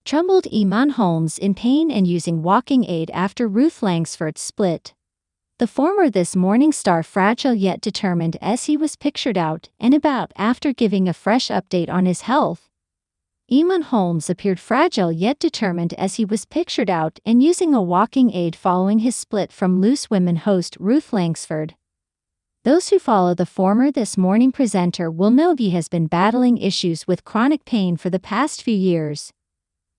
Trembled Eamonn Holmes in pain and using walking aid after Ruth Langsford split. The former This Morning star fragile yet determined as he was pictured out and about after giving a fresh update on his health. Eamonn Holmes appeared fragile yet determined as he was pictured out and using a walking aid following his split from Loose Women host Ruth Langsford. Those who follow the former This Morning presenter will know he has been battling issues with chronic pain for the past few years.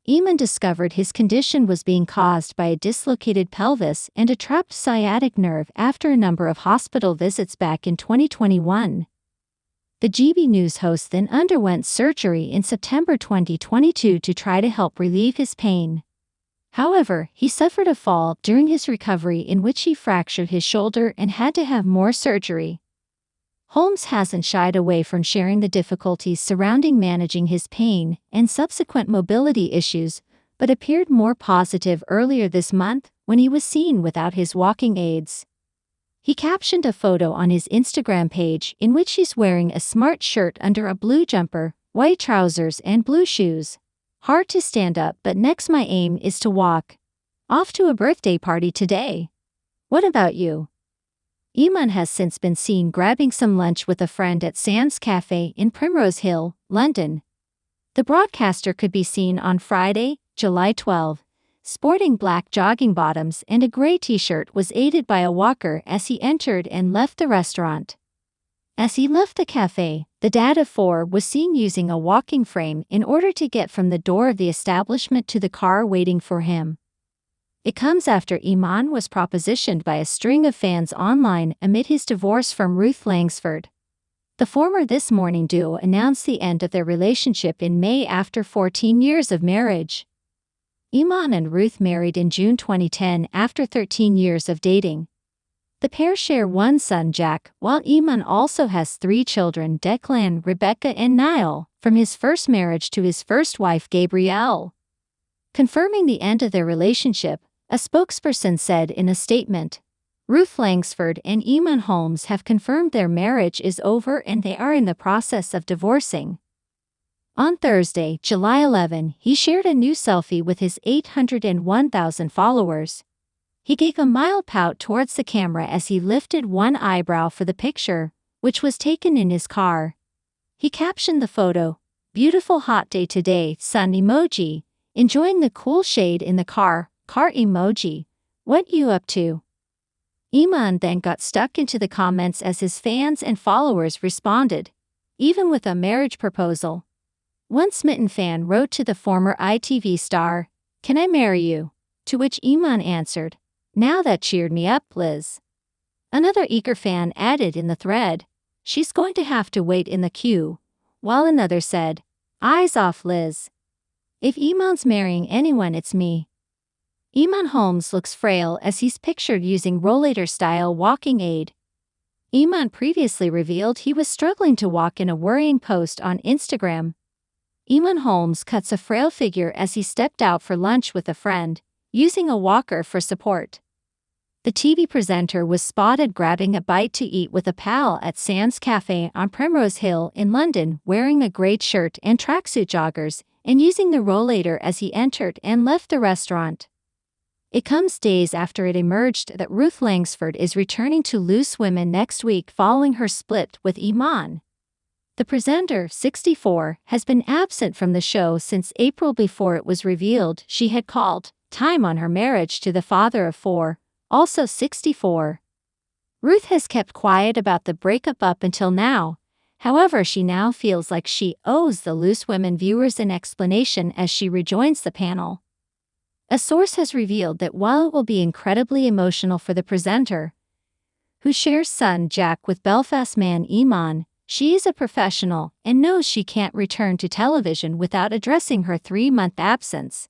Eamonn discovered his condition was being caused by a dislocated pelvis and a trapped sciatic nerve after a number of hospital visits back in 2021. The GB News host then underwent surgery in September 2022 to try to help relieve his pain. However, he suffered a fall during his recovery in which he fractured his shoulder and had to have more surgery. Holmes hasn't shied away from sharing the difficulties surrounding managing his pain and subsequent mobility issues, but appeared more positive earlier this month when he was seen without his walking aids. He captioned a photo on his Instagram page in which he's wearing a smart shirt under a blue jumper, white trousers and blue shoes. Hard to stand up, but next my aim is to walk. Off to a birthday party today. What about you? Eamonn has since been seen grabbing some lunch with a friend at Sam's Cafe in Primrose Hill, London. The broadcaster could be seen on Friday, July 12, sporting black jogging bottoms and a gray t-shirt, was aided by a walker as he entered and left the restaurant. As he left the cafe, the dad of 4 was seen using a walking frame in order to get from the door of the establishment to the car waiting for him. It comes after Eamonn was propositioned by a string of fans online amid his divorce from Ruth Langsford. The former This Morning duo announced the end of their relationship in May after 14 years of marriage. Eamonn and Ruth married in June 2010 after 13 years of dating. The pair share one son, Jack, while Eamonn also has 3 children, Declan, Rebecca and Niall, from his first marriage to his first wife, Gabrielle. Confirming the end of their relationship, a spokesperson said in a statement, Ruth Langsford and Eamonn Holmes have confirmed their marriage is over and they are in the process of divorcing. On Thursday, July 11, he shared a new selfie with his 801,000 followers. He gave a mild pout towards the camera as he lifted one eyebrow for the picture, which was taken in his car. He captioned the photo, "Beautiful hot day today, sun emoji, enjoying the cool shade in the car emoji, what you up to?" Eamonn then got stuck into the comments as his fans and followers responded, even with a marriage proposal. One smitten fan wrote to the former ITV star, "Can I marry you?" To which Eamonn answered, "Now that cheered me up, Liz." Another eager fan added in the thread, "She's going to have to wait in the queue," while another said, "Eyes off Liz. If Eamonn's marrying anyone, it's me." Eamonn Holmes looks frail as he's pictured using rollator-style walking aid. Eamonn previously revealed he was struggling to walk in a worrying post on Instagram. Eamonn Holmes cuts a frail figure as he stepped out for lunch with a friend, using a walker for support. The TV presenter was spotted grabbing a bite to eat with a pal at Sam's Cafe on Primrose Hill in London, wearing a grey shirt and tracksuit joggers, and using the rollator as he entered and left the restaurant. It comes days after it emerged that Ruth Langsford is returning to Loose Women next week following her split with Eamonn. The presenter, 64, has been absent from the show since April before it was revealed she had called time on her marriage to the father of 4, also 64. Ruth has kept quiet about the breakup up until now. However, she now feels like she owes the Loose Women viewers an explanation as she rejoins the panel. A source has revealed that while it will be incredibly emotional for the presenter, who shares son Jack with Belfast man Eamonn, she is a professional and knows she can't return to television without addressing her 3-month absence.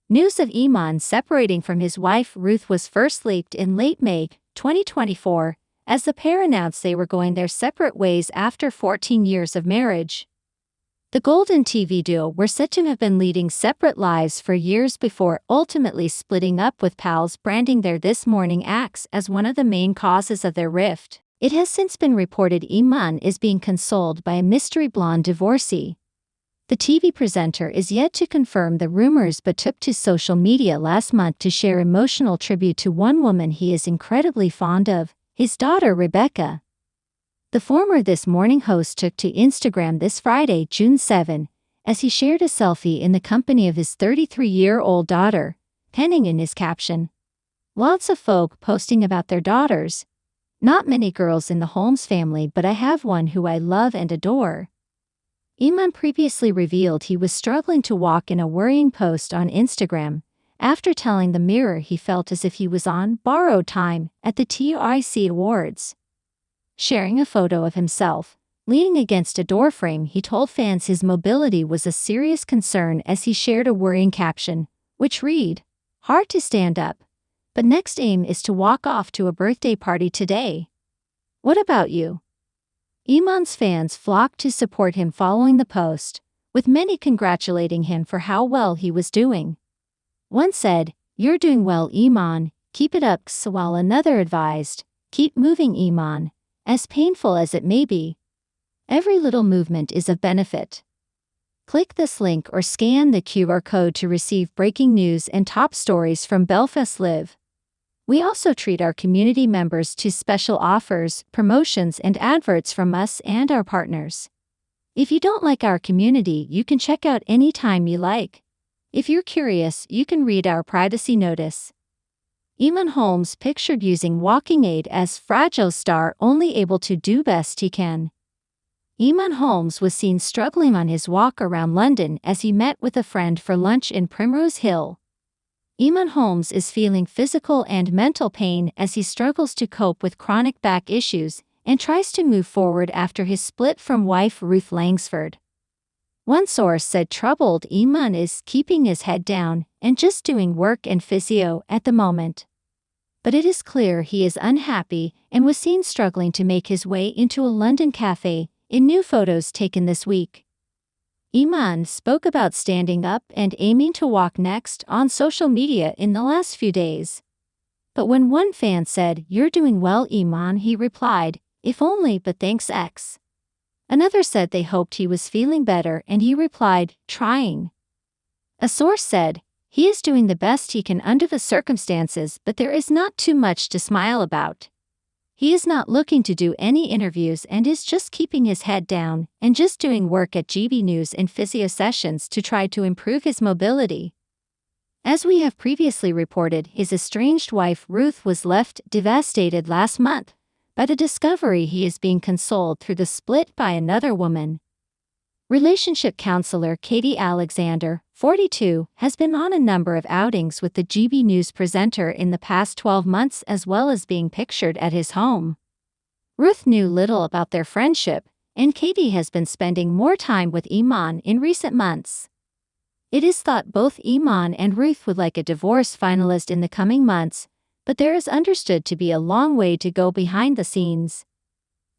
News of Eamonn separating from his wife Ruth was first leaked in late May 2024, as the pair announced they were going their separate ways after 14 years of marriage. The Golden TV duo were said to have been leading separate lives for years before ultimately splitting up, with pals branding their This Morning acts as one of the main causes of their rift. It has since been reported Eamonn is being consoled by a mystery blonde divorcee. The TV presenter is yet to confirm the rumors but took to social media last month to share emotional tribute to one woman he is incredibly fond of, his daughter Rebecca. The former This Morning host took to Instagram this Friday, June 7, as he shared a selfie in the company of his 33-year-old daughter, penning in his caption, "Lots of folk posting about their daughters. Not many girls in the Holmes family, but I have one who I love and adore." Eamonn previously revealed he was struggling to walk in a worrying post on Instagram, after telling the Mirror he felt as if he was on borrowed time at the TIC Awards. Sharing a photo of himself leaning against a doorframe, he told fans his mobility was a serious concern as he shared a worrying caption, which read, "Hard to stand up, but next aim is to walk off to a birthday party today. What about you?" Eamonn's fans flocked to support him following the post, with many congratulating him for how well he was doing. One said, "You're doing well, Eamonn, keep it up," while another advised, "Keep moving, Eamonn, as painful as it may be. Every little movement is of benefit." Click this link or scan the QR code to receive breaking news and top stories from Belfast Live. We also treat our community members to special offers, promotions, and adverts from us and our partners. If you don't like our community, you can check out anytime you like. If you're curious, you can read our privacy notice. Eamonn Holmes pictured using walking aid as fragile star, only able to do best he can. Eamonn Holmes was seen struggling on his walk around London as he met with a friend for lunch in Primrose Hill. Eamonn Holmes is feeling physical and mental pain as he struggles to cope with chronic back issues and tries to move forward after his split from wife Ruth Langsford. One source said troubled Eamonn is keeping his head down and just doing work and physio at the moment. But it is clear he is unhappy and was seen struggling to make his way into a London cafe in new photos taken this week. Eamonn spoke about standing up and aiming to walk next on social media in the last few days. But when one fan said, "You're doing well, Eamonn," he replied, "If only, but thanks X." Another said they hoped he was feeling better and he replied, "Trying." A source said, "He is doing the best he can under the circumstances, but there is not too much to smile about. He is not looking to do any interviews and is just keeping his head down and just doing work at GB News and physio sessions to try to improve his mobility." As we have previously reported, his estranged wife Ruth was left devastated last month by the discovery he is being consoled through the split by another woman. Relationship counselor Katie Alexander, 42, has been on a number of outings with the GB News presenter in the past 12 months, as well as being pictured at his home. Ruth knew little about their friendship, and Katie has been spending more time with Eamonn in recent months. It is thought both Eamonn and Ruth would like a divorce finalized in the coming months, but there is understood to be a long way to go behind the scenes.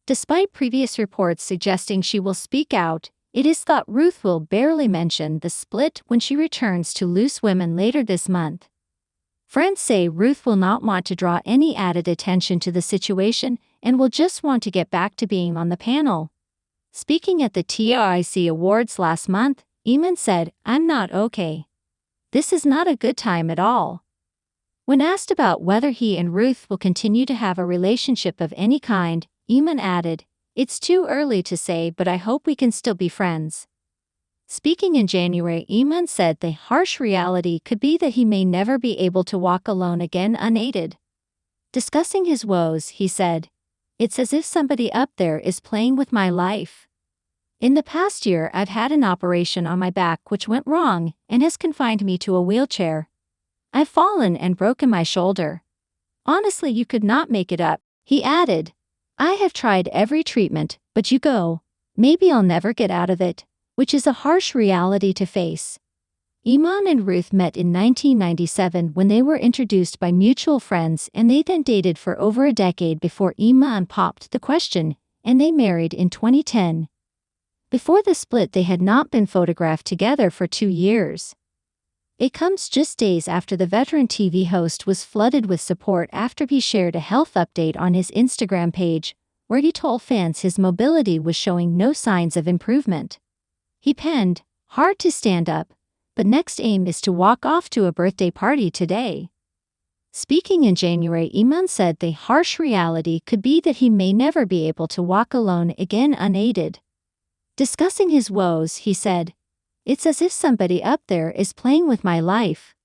Despite previous reports suggesting she will speak out, it is thought Ruth will barely mention the split when she returns to Loose Women later this month. Friends say Ruth will not want to draw any added attention to the situation and will just want to get back to being on the panel. Speaking at the TIC Awards last month, Eamonn said, "I'm not okay. This is not a good time at all." When asked about whether he and Ruth will continue to have a relationship of any kind, Eamonn added, "It's too early to say, but I hope we can still be friends." Speaking in January, Eamonn said the harsh reality could be that he may never be able to walk alone again unaided. Discussing his woes, he said, "It's as if somebody up there is playing with my life. In the past year, I've had an operation on my back which went wrong and has confined me to a wheelchair. I've fallen and broken my shoulder. Honestly, you could not make it up," he added. "I have tried every treatment, but you go, maybe I'll never get out of it," which is a harsh reality to face. Eamonn and Ruth met in 1997 when they were introduced by mutual friends, and they then dated for over a decade before Eamonn popped the question, and they married in 2010. Before the split, they had not been photographed together for 2 years. It comes just days after the veteran TV host was flooded with support after he shared a health update on his Instagram page, where he told fans his mobility was showing no signs of improvement. He penned, Hard to stand up, but next aim is to walk off to a birthday party today. Speaking in January, Eamonn said the harsh reality could be that he may never be able to walk alone again unaided. Discussing his woes, he said, "It's as if somebody up there is playing with my life.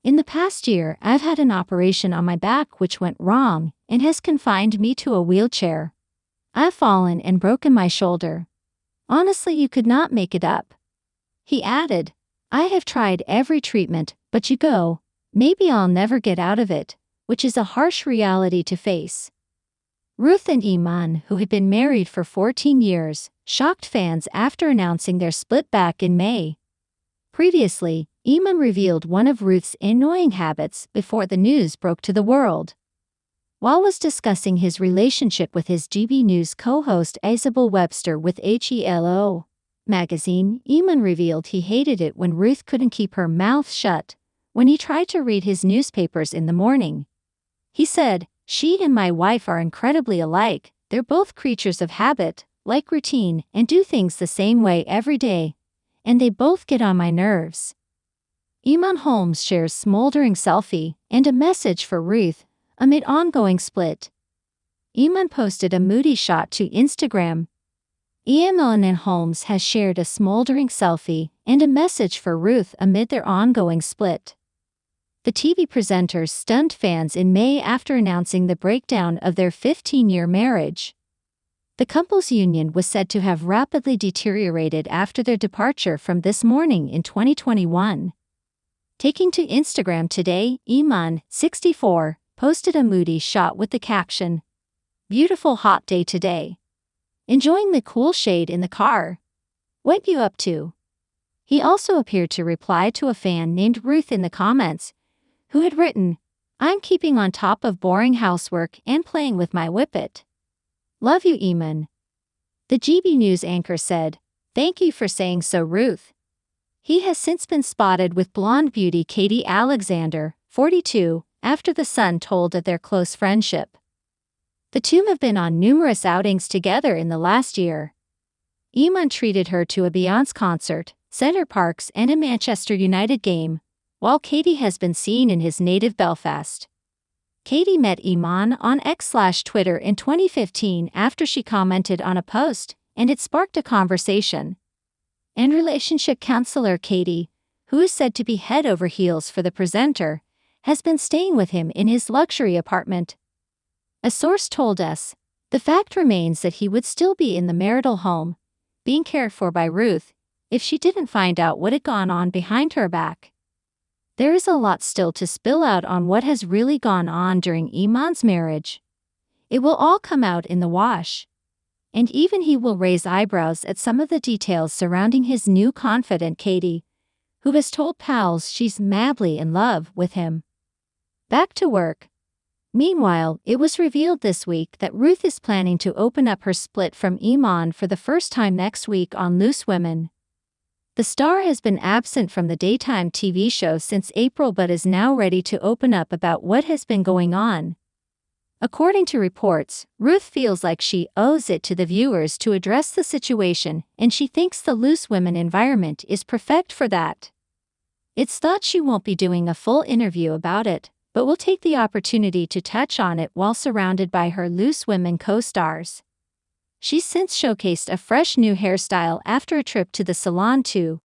In the past year, I've had an operation on my back which went wrong and has confined me to a wheelchair. I've fallen and broken my shoulder. Honestly, you could not make it up." He added, "I have tried every treatment, but maybe I'll never get out of it," which is a harsh reality to face. Ruth and Eamonn, who had been married for 14 years, shocked fans after announcing their split back in May. Previously, Eamonn revealed one of Ruth's annoying habits before the news broke to the world. While was discussing his relationship with his GB News co-host Isabel Webster with HELO magazine, Eamonn revealed he hated it when Ruth couldn't keep her mouth shut when he tried to read his newspapers in the morning. He said, "She and my wife are incredibly alike. They're both creatures of habit, like routine, and do things the same way every day. And they both get on my nerves." Eamonn Holmes shares smoldering selfie and a message for Ruth amid ongoing split. Eamonn posted a moody shot to Instagram. Eamonn Holmes has shared a smoldering selfie and a message for Ruth amid their ongoing split. The TV presenters stunned fans in May after announcing the breakdown of their 15-year marriage. The couple's union was said to have rapidly deteriorated after their departure from This Morning in 2021. Taking to Instagram today, Eamonn, 64, posted a moody shot with the caption, "Beautiful hot day today. Enjoying the cool shade in the car. What you up to?" He also appeared to reply to a fan named Ruth in the comments, who had written, "I'm keeping on top of boring housework and playing with my whippet. Love you, Eamonn." The GB News anchor said, "Thank you for saying so, Ruth." He has since been spotted with blonde beauty Katie Alexander, 42, after The Sun told of their close friendship. The two have been on numerous outings together in the last year. Eamonn treated her to a Beyoncé concert, Centre Parcs and a Manchester United game, while Katie has been seen in his native Belfast. Katie met Eamonn on X/Twitter in 2015 after she commented on a post, and it sparked a conversation. And relationship counselor Katie, who is said to be head over heels for the presenter, has been staying with him in his luxury apartment. A source told us, "The fact remains that he would still be in the marital home, being cared for by Ruth, if she didn't find out what had gone on behind her back." There is a lot still to spill out on what has really gone on during Eamonn's marriage. It will all come out in the wash. And even he will raise eyebrows at some of the details surrounding his new confidant Katie, who has told pals she's madly in love with him. Back to work. Meanwhile, it was revealed this week that Ruth is planning to open up her split from Eamonn for the first time next week on Loose Women. The star has been absent from the daytime TV show since April but is now ready to open up about what has been going on. According to reports, Ruth feels like she owes it to the viewers to address the situation, and she thinks the Loose Women environment is perfect for that. It's thought she won't be doing a full interview about it, but will take the opportunity to touch on it while surrounded by her Loose Women co-stars. She's since showcased a fresh new hairstyle after a trip to the salon too,